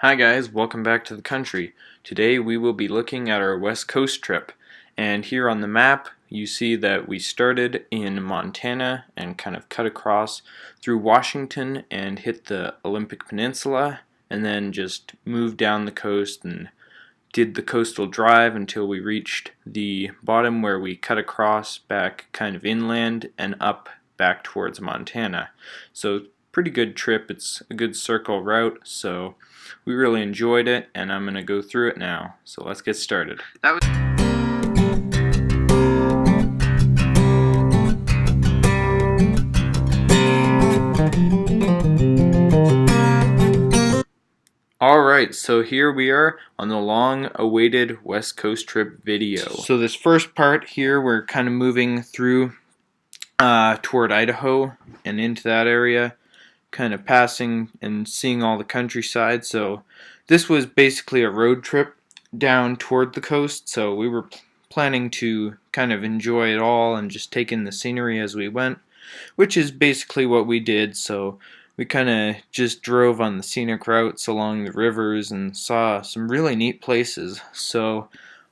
Hi guys, welcome back to the country. Today we will be looking at our West Coast trip. And here on the map you see that we started in Montana and kind of cut across through Washington and hit the Olympic Peninsula and then just moved down the coast and did the coastal drive until we reached the bottom where we cut across back kind of inland and up back towards Montana. So pretty good trip. It's a good circle route, so we really enjoyed it, and I'm going to go through it now. So let's get started. Alright, so here we are on the long-awaited West Coast trip video. So this first part here, we're kind of moving through toward Idaho and into that area, kind of passing and seeing all the countryside. So this was basically a road trip down toward the coast, so we were planning to kind of enjoy it all and just take in the scenery as we went, which is basically what we did. So we kind of just drove on the scenic routes along the rivers and saw some really neat places. So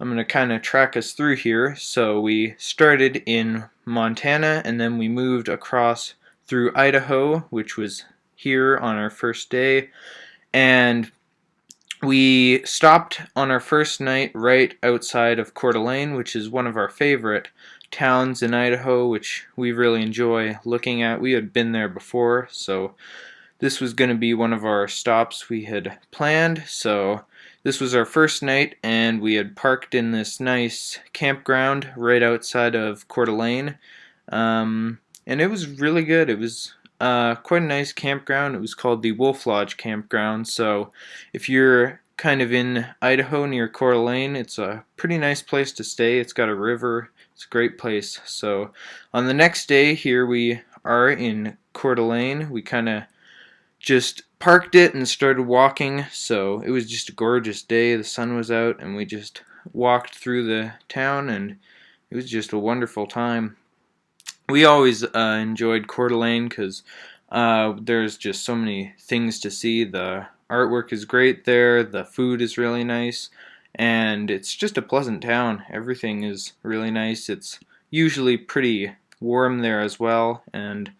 I'm going to kind of track us through here. So we started in Montana and then we moved across through Idaho, which was here on our first day, and we stopped on our first night right outside of Coeur d'Alene, which is one of our favorite towns in Idaho, which we really enjoy looking at. We had been there before, so this was going to be one of our stops we had planned. So this was our first night, and we had parked in this nice campground right outside of Coeur d'Alene, and it was really good. It was quite a nice campground. It was called the Wolf Lodge Campground. So if you're kind of in Idaho near Coeur d'Alene, it's a pretty nice place to stay. It's got a river. It's a great place. So on the next day, here we are in Coeur d'Alene. We kind of just parked it and started walking. So it was just a gorgeous day. The sun was out and we just walked through the town, and it was just a wonderful time. We always enjoyed Coeur d'Alene because there's just so many things to see. The artwork is great there, the food is really nice, and it's just a pleasant town. Everything is really nice. It's usually pretty warm there as well, and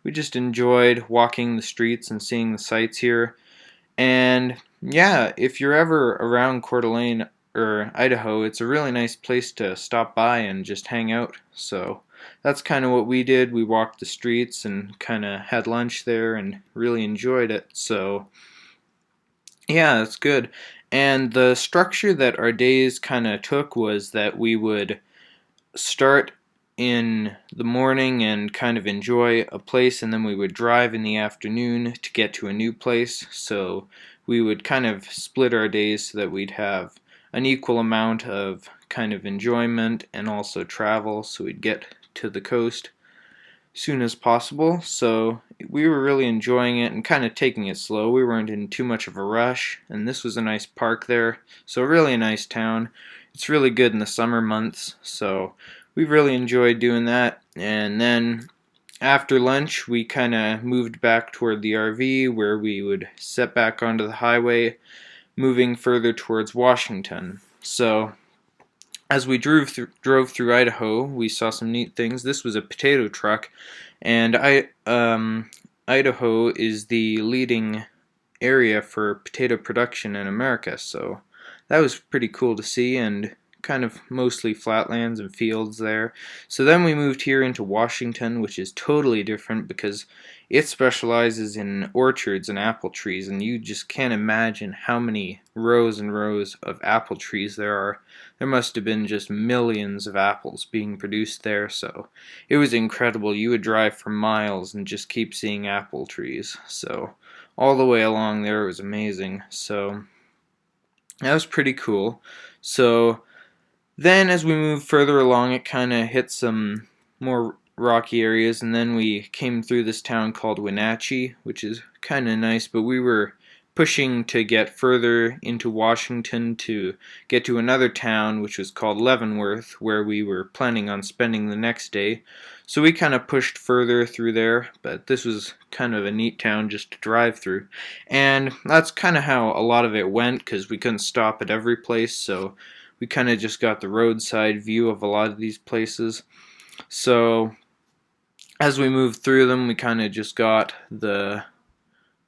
we just enjoyed walking the streets and seeing the sights here. And yeah, if you're ever around Coeur d'Alene or Idaho, it's a really nice place to stop by and just hang out. So that's kind of what we did. We walked the streets and kind of had lunch there and really enjoyed it. So yeah, that's good. And the structure that our days kind of took was that we would start in the morning and kind of enjoy a place, and then we would drive in the afternoon to get to a new place. So we would kind of split our days so that we'd have an equal amount of kind of enjoyment and also travel, so we'd get to the coast soon as possible. So we were really enjoying it and kind of taking it slow. We weren't in too much of a rush, and this was a nice park there, so really a nice town. It's really good in the summer months, so we really enjoyed doing that. And then after lunch we kind of moved back toward the RV, where we would set back onto the highway moving further towards Washington. So as we drove through Idaho, we saw some neat things. This was a potato truck, and Idaho is the leading area for potato production in America, so that was pretty cool to see, and kind of mostly flatlands and fields there. So then we moved here into Washington, which is totally different because it specializes in orchards and apple trees, and you just can't imagine how many rows and rows of apple trees there are. There must have been just millions of apples being produced there, so it was incredible. You would drive for miles and just keep seeing apple trees. So all the way along there, it was amazing. So that was pretty cool. So then as we moved further along, it kind of hit some more rocky areas, and then we came through this town called Wenatchee, which is kind of nice, but we were pushing to get further into Washington to get to another town which was called Leavenworth, where we were planning on spending the next day. So we kind of pushed further through there, but this was kind of a neat town just to drive through. And that's kind of how a lot of it went, because we couldn't stop at every place, so we kind of just got the roadside view of a lot of these places. So as we moved through them, we kind of just got the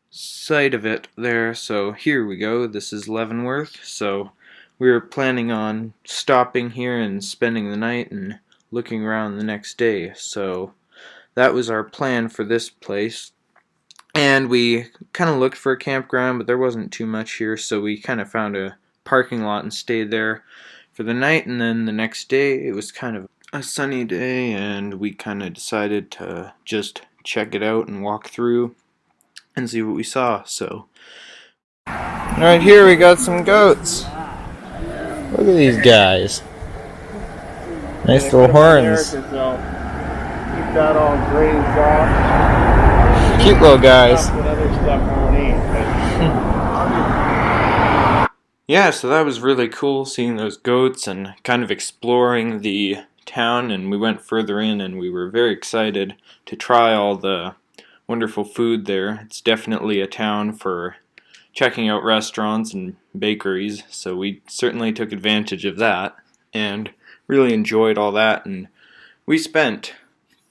sight of it there. So here we go. This is Leavenworth. So we were planning on stopping here and spending the night and looking around the next day. So that was our plan for this place. And we kind of looked for a campground, but there wasn't too much here, so we kind of found a parking lot and stayed there for the night. And then the next day, it was kind of a sunny day, and we kind of decided to just check it out and walk through and see what we saw. So right here we got some goats. Look at these guys. Nice little horns. Keep that all grazed off. Cute little guys. Yeah, so that was really cool, seeing those goats and kind of exploring the town. And we went further in, and we were very excited to try all the wonderful food there. It's definitely a town for checking out restaurants and bakeries, so we certainly took advantage of that and really enjoyed all that. And we spent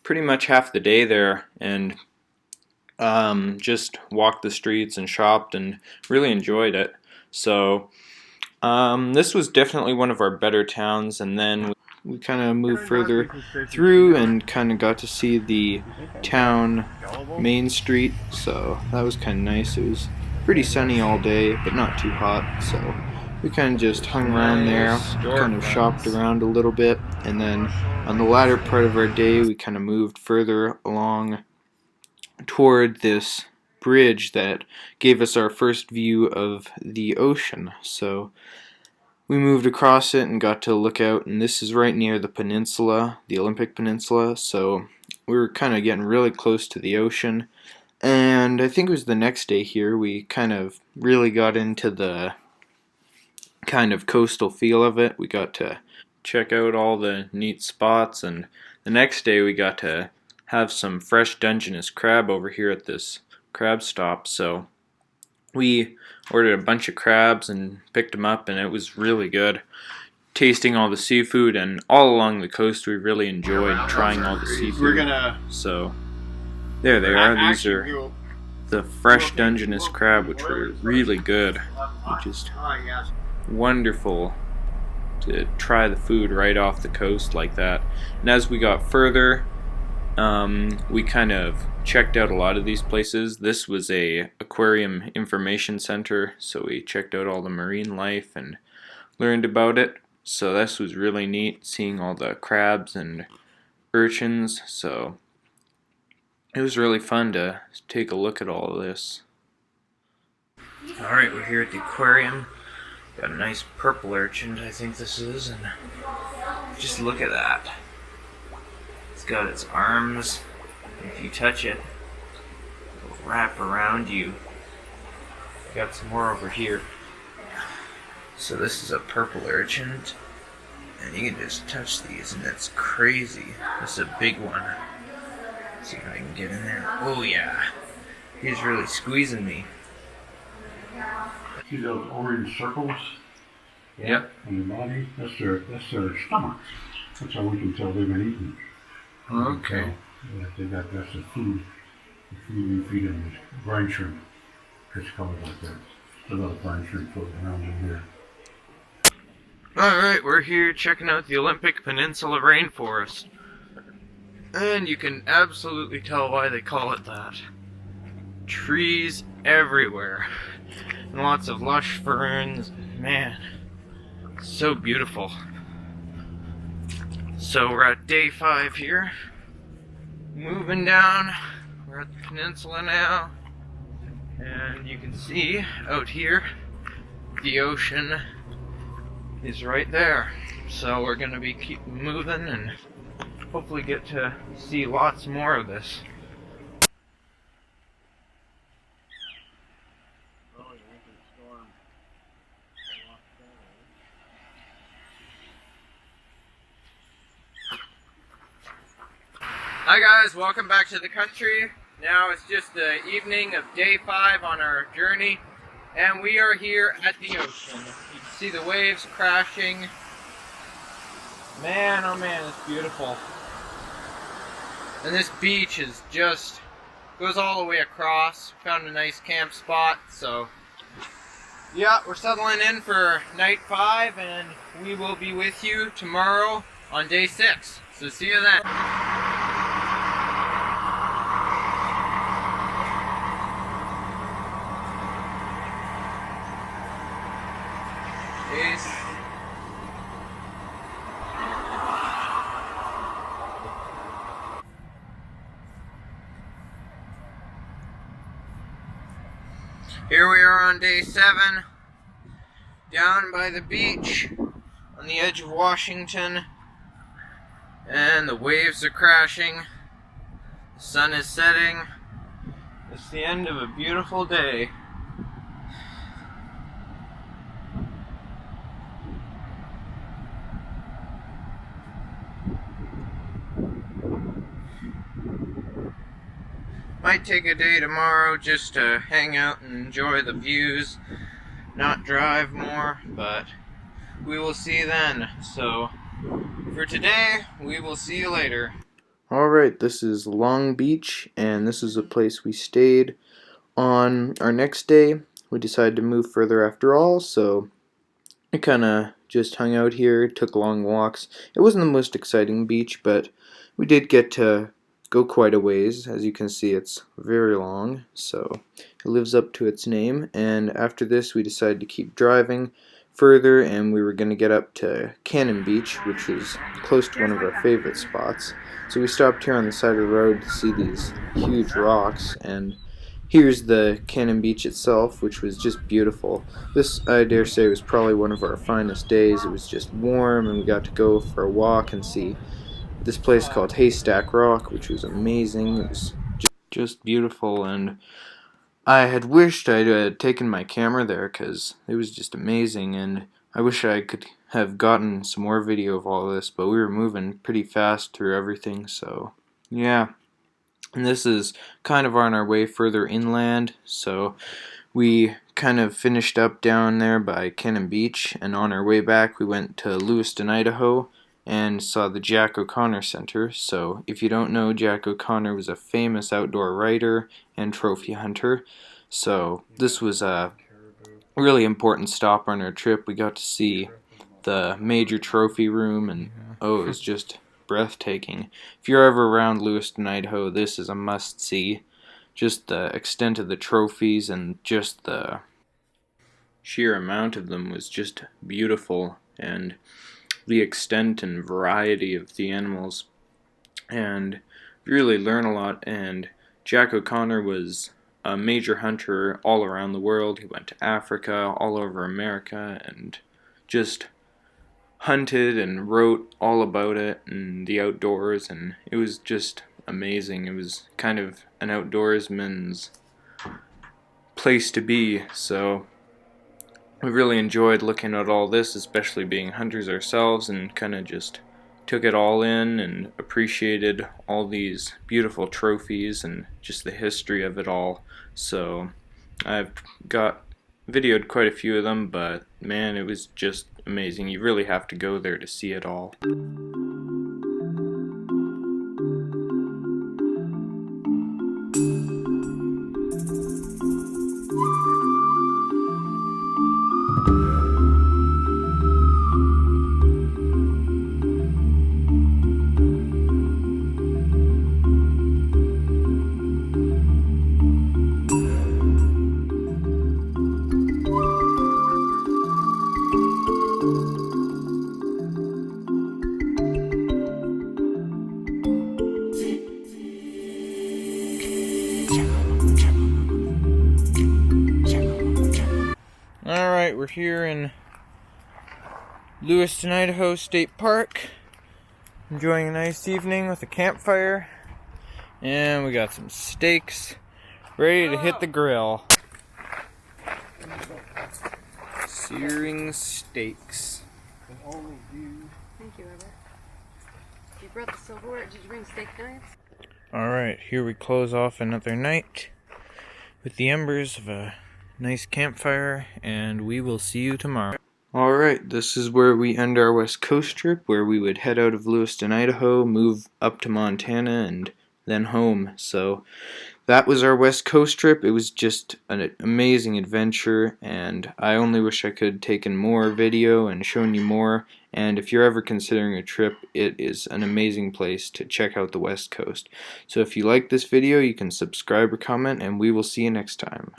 pretty much half the day there and just walked the streets and shopped and really enjoyed it. So this was definitely one of our better towns. And then we kind of moved further through and kind of got to see the town main street, so that was kind of nice. It was pretty sunny all day, but not too hot, so we kind of just hung around there, kind of shopped around a little bit. And then on the latter part of our day, we kind of moved further along toward this bridge that gave us our first view of the ocean. So we moved across it and got to look out, and this is right near the peninsula, the Olympic Peninsula, so we were kind of getting really close to the ocean. And I think it was the next day here we kind of really got into the kind of coastal feel of it. We got to check out all the neat spots, and the next day we got to have some fresh Dungeness crab over here at this crab stop. So we ordered a bunch of crabs and picked them up, and it was really good. Tasting all the seafood, and all along the coast we really enjoyed trying all the seafood. So there they are. These are the fresh Dungeness crab, which were really good. Just wonderful to try the food right off the coast like that. And as we got further, we kind of checked out a lot of these places. This was a aquarium information center, so we checked out all the marine life and learned about it. So this was really neat, seeing all the crabs and urchins. So it was really fun to take a look at all of this. Alright, we're here at the aquarium. Got a nice purple urchin, I think this is, and just look at that. It's got its arms. If you touch it, it'll wrap around you. Got some more over here. So this is a purple urchin, and you can just touch these, and it's crazy. This is a big one. Let's see if I can get in there. Oh yeah, he's really squeezing me. See those orange circles? Yep. On the body? That's their stomachs. That's how we can tell they've been eaten. Okay. That's the food. The food we feed them is brine shrimp. It's colored like that. There's a lot of brine shrimp floating around in here. Alright, we're here checking out the Olympic Peninsula rainforest. And you can absolutely tell why they call it that. Trees everywhere. And lots of lush ferns. Man, so beautiful. So we're at day 5 here. Moving down. We're at the peninsula now. And you can see out here, the ocean is right there. So we're going to be keep moving and hopefully get to see lots more of this. Hi guys, welcome back to the country. Now it's just the evening of day 5 on our journey, and we are here at the ocean. You can see the waves crashing. Man, oh man, it's beautiful. And this beach is just goes all the way across. Found a nice camp spot, so yeah, we're settling in for night 5, and we will be with you tomorrow on day 6. So see you then. Peace. Here we are on day 7, down by the beach on the edge of Washington, and the waves are crashing, the sun is setting. It's the end of a beautiful day. Might take a day tomorrow just to hang out and enjoy the views, not drive more, but we will see then. So, for today, we will see you later. Alright, this is Long Beach, and this is a place we stayed on our next day. We decided to move further after all, so I kinda just hung out here, took long walks. It wasn't the most exciting beach, but we did get to go quite a ways. As you can see, it's very long, so it lives up to its name. And after this, we decided to keep driving further, and we were going to get up to Cannon Beach, which is close to one of our favorite spots. So we stopped here on the side of the road to see these huge rocks, and here's the Cannon Beach itself, which was just beautiful. This, I dare say, was probably one of our finest days. It was just warm, and we got to go for a walk and see this place called Haystack Rock, which was amazing. It was just beautiful, and I had wished I had taken my camera there because it was just amazing, and I wish I could have gotten some more video of all this, but we were moving pretty fast through everything, so yeah. And this is kind of on our way further inland, so we kind of finished up down there by Cannon Beach, and on our way back we went to Lewiston, Idaho, and saw the Jack O'Connor Center. So if you don't know, Jack O'Connor was a famous outdoor writer and trophy hunter. So this was a really important stop on our trip. We got to see the major trophy room, and oh, it was just breathtaking. If you're ever around Lewiston, Idaho, this is a must-see. Just the extent of the trophies and just the sheer amount of them was just beautiful, and the extent and variety of the animals, and really learn a lot. And Jack O'Connor was a major hunter all around the world. He went to Africa, all over America, and just hunted and wrote all about it and the outdoors, and it was just amazing. It was kind of an outdoorsman's place to be, so we really enjoyed looking at all this, especially being hunters ourselves, and kind of just took it all in and appreciated all these beautiful trophies and just the history of it all. So I've videoed quite a few of them, but man, it was just amazing. You really have to go there to see it all. Alright, we're here in Lewiston, Idaho State Park, enjoying a nice evening with a campfire, and we got some steaks ready to hit the grill. Searing steaks. Thank you, Robert. You brought the silverware. Did you bring steak knives? Alright, here we close off another night with the embers of a nice campfire, and we will see you tomorrow. Alright, this is where we end our West Coast trip, where we would head out of Lewiston, Idaho, move up to Montana, and then home. So that was our West Coast trip. It was just an amazing adventure, and I only wish I could have taken more video and shown you more. And if you're ever considering a trip, it is an amazing place to check out the West Coast. So if you like this video, you can subscribe or comment, and we will see you next time.